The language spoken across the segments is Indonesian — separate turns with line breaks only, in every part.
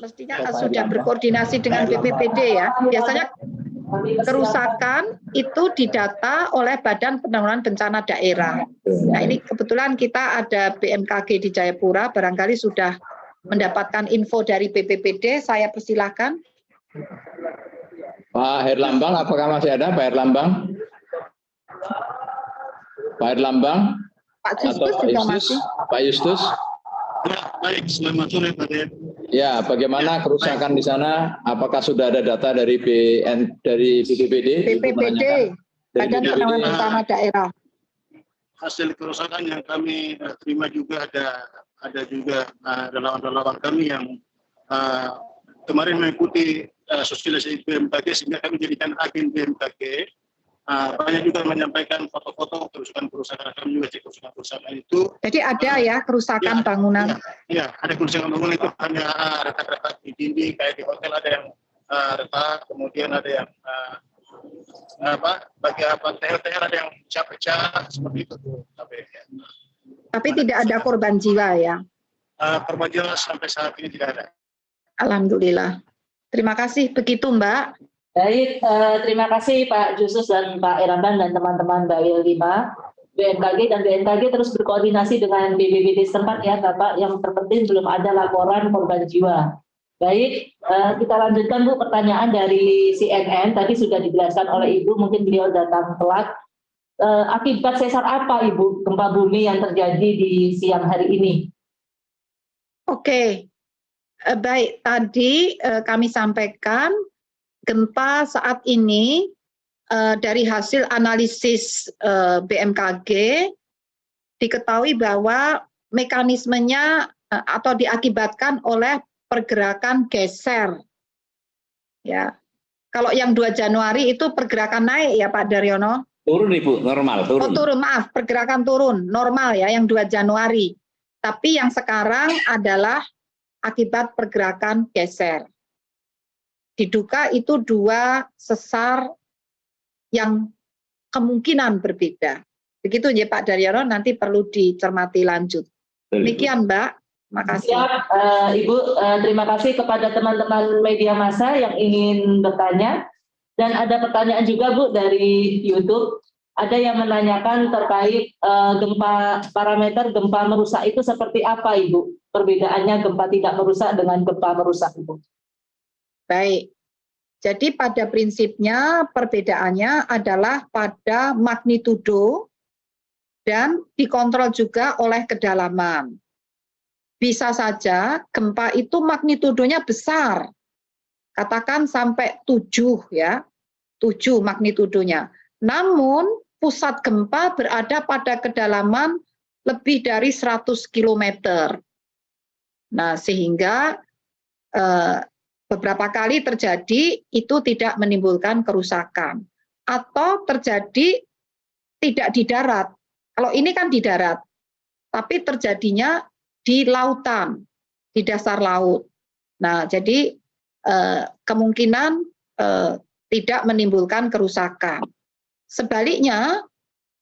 mestinya sudah berkoordinasi dengan BPBD ya. Biasanya kerusakan itu didata oleh Badan Penanggulangan Bencana Daerah. Nah, ini kebetulan kita ada BMKG di Jayapura, barangkali sudah mendapatkan info dari BPBD. Saya persilahkan.
Pak Herlambang, apakah masih ada Pak Herlambang? Pak Herlambang?
Pak Justus juga masih.
Pak Justus?
Ya, baik, selamat sore Pak Den.
Ya, bagaimana kerusakan di sana? Apakah sudah ada data dari BPBD?
BPBD, Badan Penanggulangan Bencana Daerah.
Hasil kerusakan yang kami terima juga ada juga relawan-relawan kami yang kemarin mengikuti sosialisasi BMKG, sehingga kami jadikan agen BMKG. Banyak juga menyampaikan foto-foto kerusakan kami juga cek kerusakan itu.
Jadi ada ya kerusakan bangunan?
Iya, ada kerusakan bangunan itu hanya retak-retak di dinding, kayak di hotel ada yang retak, kemudian ada yang bagian TL ada yang pecah-pecah seperti itu.
Tapi tidak ada korban jiwa ya?
Korban jiwa sampai saat ini tidak ada.
Alhamdulillah. Terima kasih. Begitu Mbak.
Baik, terima kasih Pak Justus dan Pak Herlambang dan teman-teman Bawil 5. BMKG dan BMKG terus berkoordinasi dengan BPBD setempat ya Bapak. Yang terpenting belum ada laporan korban jiwa. Baik, kita lanjutkan Bu, pertanyaan dari CNN. Tadi sudah dijelaskan oleh Ibu, mungkin beliau datang telat. Akibat sesar apa Ibu gempa bumi yang terjadi di siang hari ini?
Oke, baik, tadi kami sampaikan gempa saat ini dari hasil analisis BMKG diketahui bahwa mekanismenya atau diakibatkan oleh pergerakan geser. Ya. Kalau yang 2 Januari itu pergerakan naik ya Pak Daryono?
Turun Ibu, normal, turun.
Oh, turun, maaf, pergerakan turun, normal ya yang 2 Januari. Tapi yang sekarang adalah akibat pergerakan geser. Diduga itu 2 sesar yang kemungkinan berbeda. Begitu ya Pak Daryono, nanti perlu dicermati lanjut. Demikian Mbak, makasih.
Siap, Ibu, terima kasih kepada teman-teman media massa yang ingin bertanya. Dan ada pertanyaan juga Bu dari YouTube. Ada yang menanyakan terkait parameter gempa merusak itu seperti apa Ibu? Perbedaannya gempa tidak merusak dengan gempa merusak Ibu.
Baik, jadi pada prinsipnya perbedaannya adalah pada magnitudo dan dikontrol juga oleh kedalaman. Bisa saja gempa itu magnitudonya besar, katakan sampai 7 ya, 7 magnitudonya. Namun pusat gempa berada pada kedalaman lebih dari 100 km. Nah, sehingga beberapa kali terjadi itu tidak menimbulkan kerusakan atau terjadi tidak di darat. Kalau ini kan di darat, tapi terjadinya di lautan, di dasar laut. Nah, jadi kemungkinan tidak menimbulkan kerusakan. Sebaliknya,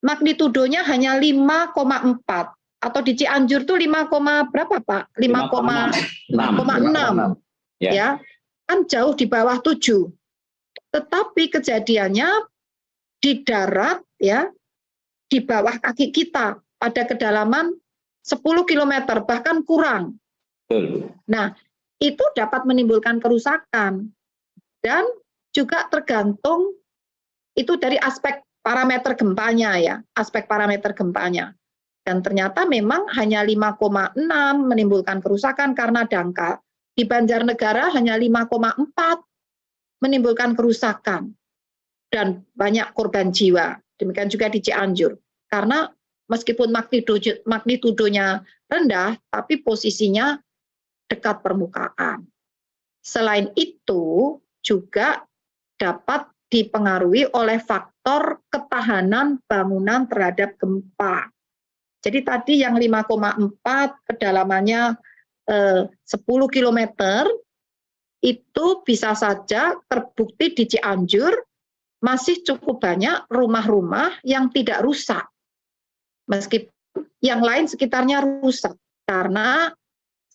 magnitudonya hanya 5,4 atau di Cianjur itu 5, berapa Pak? 5,6 ya. Kan jauh di bawah 7. Tetapi kejadiannya di darat ya, di bawah kaki kita pada kedalaman 10 km bahkan kurang. Nah, itu dapat menimbulkan kerusakan dan juga tergantung itu dari aspek parameter gempanya ya, aspek parameter gempanya. Dan ternyata memang hanya 5,6 menimbulkan kerusakan karena dangkal. Di Banjarnegara hanya 5,4 menimbulkan kerusakan dan banyak korban jiwa. Demikian juga di Cianjur. Karena meskipun magnitudonya rendah, tapi posisinya dekat permukaan. Selain itu, juga dapat dipengaruhi oleh faktor ketahanan bangunan terhadap gempa. Jadi tadi yang 5,4 kedalamannya 10 km, itu bisa saja terbukti di Cianjur masih cukup banyak rumah-rumah yang tidak rusak. Meskipun yang lain sekitarnya rusak. Karena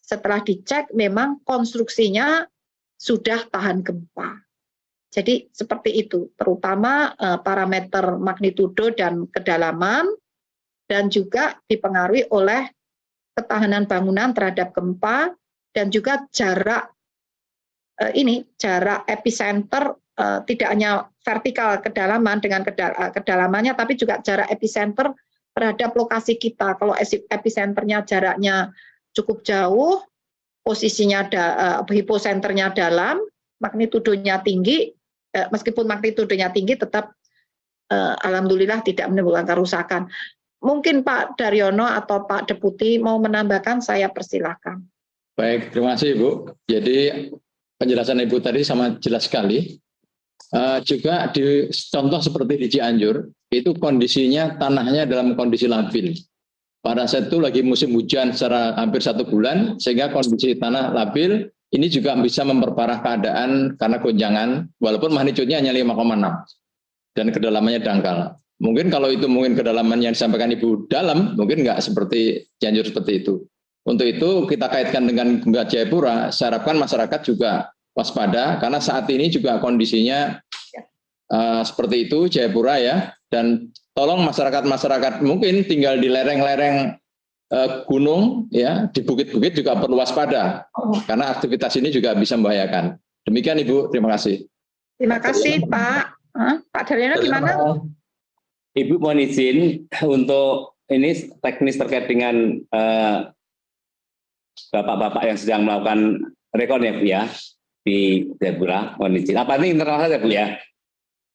setelah dicek memang konstruksinya sudah tahan gempa. Jadi seperti itu, terutama parameter magnitudo dan kedalaman, dan juga dipengaruhi oleh ketahanan bangunan terhadap gempa, dan juga jarak jarak epicenter, tidak hanya vertikal kedalaman dengan kedalamannya, tapi juga jarak epicenter terhadap lokasi kita. Kalau epicenternya jaraknya cukup jauh, posisinya hiposenternya dalam, magnitudonya tinggi, meskipun magnitudonya tinggi tetap alhamdulillah tidak menimbulkan kerusakan. Mungkin Pak Daryono atau Pak Deputi mau menambahkan, saya persilahkan.
Baik, terima kasih Ibu. Jadi penjelasan Ibu tadi sangat jelas sekali. Juga di contoh seperti di Cianjur, itu kondisinya tanahnya dalam kondisi labil. Pada saat itu lagi musim hujan secara hampir 1 bulan, sehingga kondisi tanah labil ini juga bisa memperparah keadaan karena gonjangan, walaupun magnitudenya hanya 5,6 dan kedalamannya dangkal. Mungkin kalau itu kedalaman yang disampaikan Ibu dalam, mungkin nggak seperti Cianjur seperti itu. Untuk itu kita kaitkan dengan gempa Jayapura, saya harapkan masyarakat juga waspada, karena saat ini juga kondisinya seperti itu Jayapura ya, dan tolong masyarakat mungkin tinggal di lereng-lereng gunung ya, di bukit-bukit juga perlu waspada karena aktivitas ini juga bisa membahayakan. Demikian Ibu, terima kasih.
Terima kasih Pak. Pak Daryono gimana?
Ibu mohon izin untuk ini teknis terkait dengan bapak-bapak yang sedang melakukan rekon ya Bu ya di Jayapura, mohon izin. Apa ini internal saja Bu ya?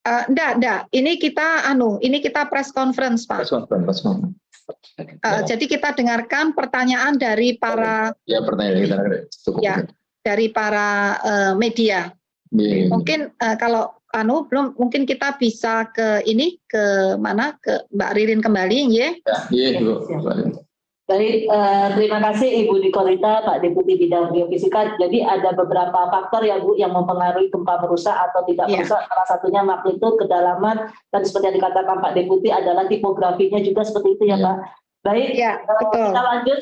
Enggak. Ini kita press conference Pak. Jadi kita dengarkan pertanyaan dari para dari para media. Mungkin kalau belum, mungkin kita bisa ke mana, ke Mbak Ririn kembali ya.
Iya, Bu.
Baik, terima kasih Ibu Dikorita, Pak Deputi Bidang Geofisika. Jadi ada beberapa faktor ya Bu yang mempengaruhi gempa merusak atau tidak merusak. Salah satunya magnitudo, kedalaman, dan seperti yang dikatakan Pak Deputi adalah tipografinya juga seperti itu ya Pak. Baik, kita lanjut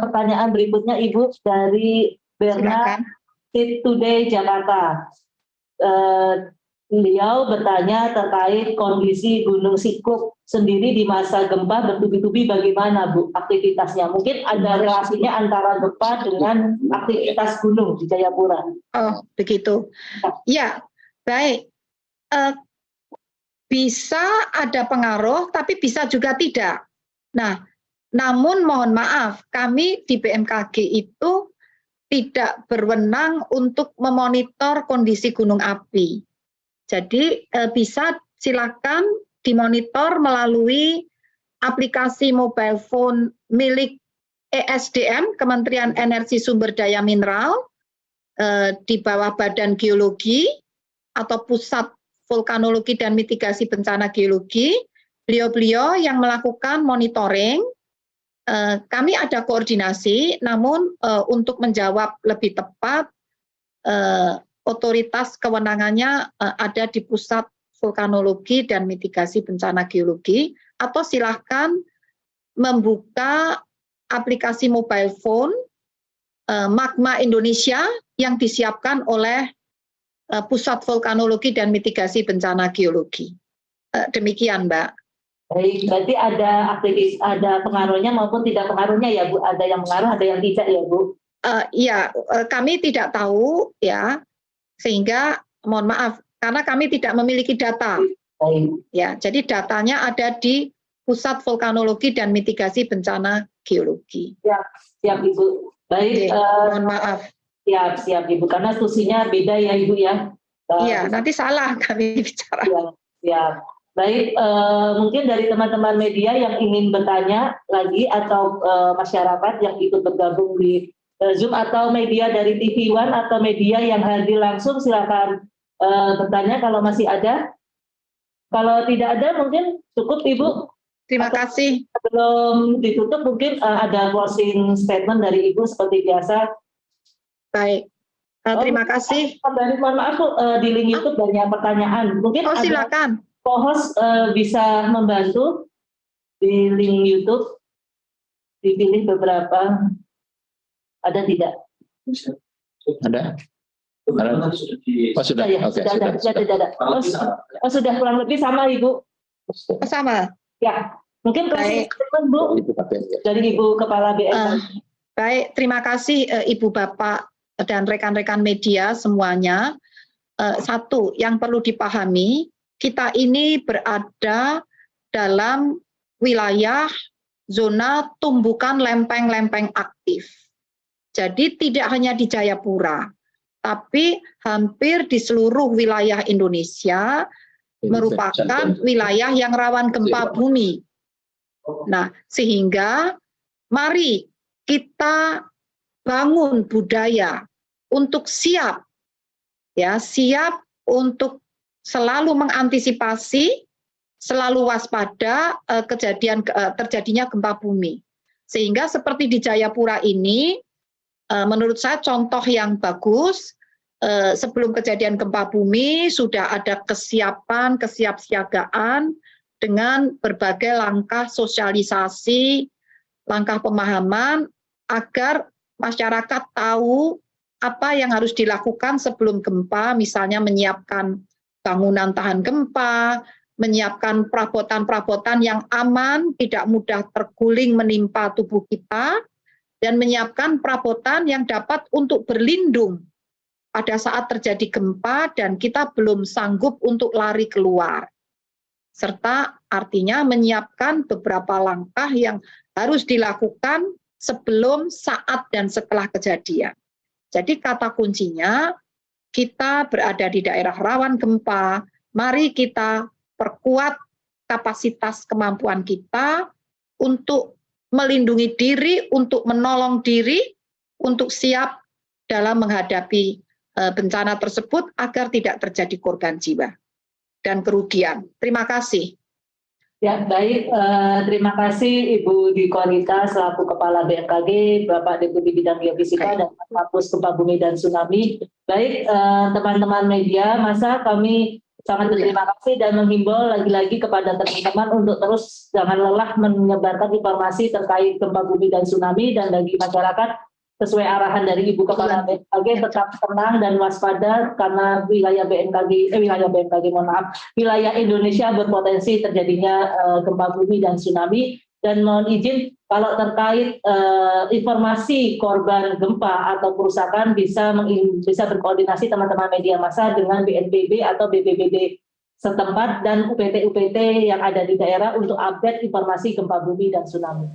pertanyaan berikutnya Ibu dari Berna Today Jakarta. Beliau bertanya terkait kondisi Gunung Sikup sendiri di masa gempa bertubi-tubi, bagaimana Bu aktivitasnya? Mungkin ada relasinya antara gempa dengan aktivitas gunung di Jayapura.
Oh, begitu. Ya, baik. Bisa ada pengaruh, tapi bisa juga tidak. Nah, namun mohon maaf, kami di BMKG itu tidak berwenang untuk memonitor kondisi gunung api. Jadi bisa silakan dimonitor melalui aplikasi mobile phone milik ESDM, Kementerian Energi Sumber Daya Mineral, di bawah Badan Geologi atau Pusat Vulkanologi dan Mitigasi Bencana Geologi. Beliau-beliau yang melakukan monitoring. Kami ada koordinasi, namun untuk menjawab lebih tepat, otoritas kewenangannya ada di Pusat Vulkanologi dan Mitigasi Bencana Geologi, atau silahkan membuka aplikasi mobile phone Magma Indonesia yang disiapkan oleh Pusat Vulkanologi dan Mitigasi Bencana Geologi. Demikian Mbak.
Baik, berarti ada pengaruhnya maupun tidak pengaruhnya ya Bu? Ada yang mengaruh, ada yang tidak ya Bu?
Kami tidak tahu ya. Sehingga mohon maaf karena kami tidak memiliki data. Ya, jadi datanya ada di Pusat Vulkanologi dan Mitigasi Bencana Geologi.
Siap Ibu. Baik,
mohon maaf.
Siap Ibu, karena institusinya beda ya Ibu ya.
Iya, nanti salah kami bicara.
Siap. Baik, mungkin dari teman-teman media yang ingin bertanya lagi atau masyarakat yang ikut bergabung di Zoom atau media dari TV One atau media yang hadir langsung, silakan bertanya kalau masih ada. Kalau tidak ada mungkin cukup Ibu.
Terima kasih.
Sebelum ditutup mungkin ada closing statement dari Ibu seperti biasa.
Baik. Terima kasih.
Mohon maaf di link YouTube banyak pertanyaan. Mungkin
silakan.
Co-host bisa membantu di link YouTube dipilih beberapa. Ada tidak?
Ada? Oh, sudah.
Ya,
Oke,
sudah ada. Oh, sudah kurang lebih sama Ibu.
Sama.
Ya, mungkin closing
Baik.
statement Bu dari Ibu Kepala BNKG.
Baik, terima kasih Ibu Bapak dan rekan-rekan media semuanya. Satu, yang perlu dipahami, kita ini berada dalam wilayah zona tumbukan lempeng-lempeng aktif. Jadi tidak hanya di Jayapura, tapi hampir di seluruh wilayah Indonesia merupakan wilayah yang rawan gempa bumi. Nah, sehingga mari kita bangun budaya untuk siap untuk selalu mengantisipasi, selalu waspada terjadinya gempa bumi. Sehingga seperti di Jayapura ini, menurut saya contoh yang bagus. Sebelum kejadian gempa bumi sudah ada kesiapsiagaan dengan berbagai langkah sosialisasi, langkah pemahaman agar masyarakat tahu apa yang harus dilakukan sebelum gempa, misalnya menyiapkan bangunan tahan gempa, menyiapkan perabotan-perabotan yang aman, tidak mudah terguling menimpa tubuh kita, dan menyiapkan perabotan yang dapat untuk berlindung pada saat terjadi gempa dan kita belum sanggup untuk lari keluar. Serta artinya menyiapkan beberapa langkah yang harus dilakukan sebelum, saat, dan setelah kejadian. Jadi kata kuncinya, kita berada di daerah rawan gempa, mari kita perkuat kapasitas kemampuan kita untuk melindungi diri, untuk menolong diri, untuk siap dalam menghadapi bencana tersebut agar tidak terjadi korban jiwa dan kerugian. Terima kasih.
Ya, baik. Terima kasih Ibu Dwi Korita selaku Kepala BMKG, Bapak Deputi Bidang Geofisika dan Kapus Gempa Bumi dan Tsunami. Baik, teman-teman media, masa kami sangat berterima kasih dan menghimbau lagi-lagi kepada teman-teman untuk terus jangan lelah menyebarkan informasi terkait gempa bumi dan tsunami, dan bagi masyarakat sesuai arahan dari Ibu Kepala BMKG tetap tenang dan waspada karena wilayah wilayah Indonesia berpotensi terjadinya gempa bumi dan tsunami. Dan mohon izin kalau terkait informasi korban gempa atau kerusakan bisa berkoordinasi teman-teman media massa dengan BNPB atau BPBD setempat dan UPT-UPT yang ada di daerah untuk update informasi gempa bumi dan tsunami.